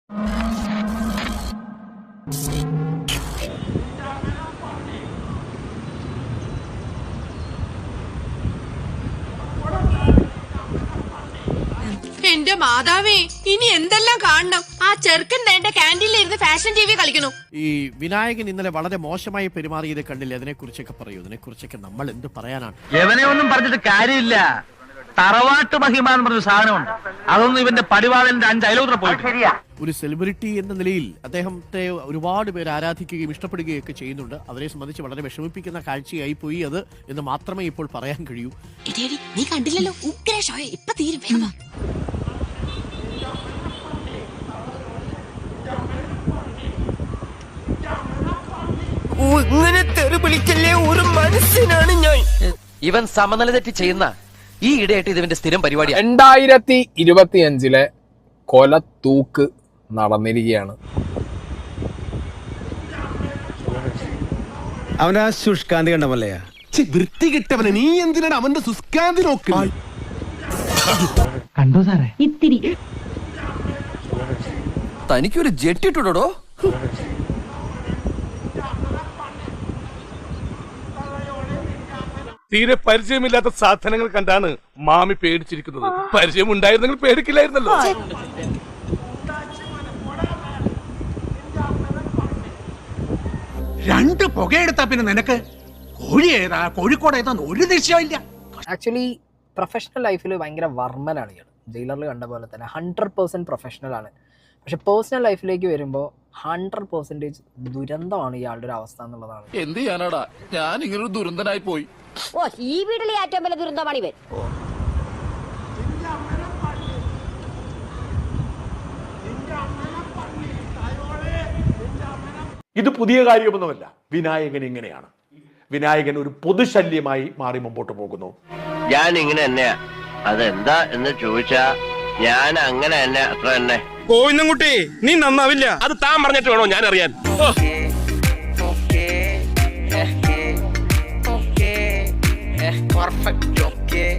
എന്റെ മാതാവേ, ഇനി എന്തെല്ലാം കാണണം. ആ ചെറുക്കൻ എന്റെ ക്യാൻറ്റീനിൽ ഇരുന്ന് ഫാഷൻ ടി വി കളിക്കണം. ഈ വിനായകൻ ഇന്നലെ വളരെ മോശമായി പെരുമാറിയത് കണ്ടില്ലേ? അതിനെക്കുറിച്ചൊക്കെ പറയൂ. ഇതിനെക്കുറിച്ചൊക്കെ നമ്മൾ എന്ത് പറയാനാണ്? എവനെ ഒന്നും പറഞ്ഞിട്ട് കാര്യമില്ല. തറവാട്ട് മഹിമ എന്ന് പറഞ്ഞ സാധനമുണ്ട്. അതൊന്നും ഇവന്റെ പടിവാളന്റെ 5 അയലോത്ര പോയി. ഒരു സെലിബ്രിറ്റി എന്ന നിലയിൽ അദ്ദേഹത്തെ ഒരുപാട് പേര് ആരാധിക്കുകയും ഇഷ്ടപ്പെടുകയും ഒക്കെ ചെയ്യുന്നുണ്ട്. അവരെ സംബന്ധിച്ച് വളരെ വിഷമിപ്പിക്കുന്ന കാഴ്ചയായി പോയി അത് എന്ന് മാത്രമേ ഇപ്പോൾ പറയാൻ കഴിയൂ. നീ കണ്ടില്ലല്ലോ, ഇപ്പൊ തീരും. വേഗം ഇങ്ങനെ തെറിവിളിക്കല്ലേ, ഒരു മനുഷ്യനാണ് ഞാൻ. ഇവൻ സമനില തെറ്റി ചെയ്യുന്ന ഈ ഇടയായിട്ട് ഇതിന്റെ സ്ഥിരം പരിപാടിയാണ്. 2025 കൊല തൂക്ക് നടന്നിരിക്കുകയാണ്. അവനാ ശുഷ്കാന്തി കണ്ടമല്ലയാ വൃത്തി കിട്ടവനെ. നീ എന്തിനാണ് അവന്റെ ശുഷ്കാന്തി നോക്കി? കണ്ടോ സാറേ? ഇത്തിരി തനിക്കൊരു ജെട്ടിട്ടുടോ. തീരെ പരിചയമില്ലാത്ത സാധനങ്ങൾ കണ്ടാണ് മാമി പേടിച്ചിരിക്കുന്നത്. പരിചയം ഉണ്ടായിരുന്നെങ്കിൽ പേടിക്കില്ലായിരുന്നല്ലോ. രണ്ട് പുകയെടുത്താ പിന്നെ നിനക്ക് കോഴി ഏതാ കോഴിക്കോട് ഏതാന്ന് ഒരു നിശ്ചയമില്ല. ആക്ച്വലി പ്രൊഫഷണൽ ലൈഫിൽ ഭയങ്കര വർമ്മനാണ് ഇയാൾ. ജയിലറിൽ കണ്ട പോലെ തന്നെ 100% പ്രൊഫഷണൽ ആണ്. പക്ഷെ പേഴ്സണൽ ലൈഫിലേക്ക് വരുമ്പോൾ 100% ദുരന്തമാണ് ഇയാളുടെ ഒരു അവസ്ഥ എന്നുള്ളതാണ്. എന്ത് ചെയ്യാനാടാ, ഞാൻ ഇങ്ങനൊരു ദുരന്തനായി പോയി. ഓ, ഈ വീട്ടിലെ ഏറ്റവും വലിയ ദുരന്തമാണ് ഇവൻ. ഇത് പുതിയ കാര്യമൊന്നുമല്ല. വിനായകൻ ഇങ്ങനെയാണ്. വിനായകൻ ഒരു പൊതുശല്യമായി മാറി മുമ്പോട്ട് പോകുന്നു. ഞാൻ ഇങ്ങനെ തന്നെയാ. അതെന്താ എന്ന് ചോദിച്ചാ ഞാൻ അങ്ങനെ തന്നെ, അത്ര തന്നെ. കോയിന്നുംകുട്ടി, നീ നന്നാവില്ല. അത് താൻ പറഞ്ഞിട്ട് വേണോ ഞാൻ അറിയാൻ? Perfect, okay.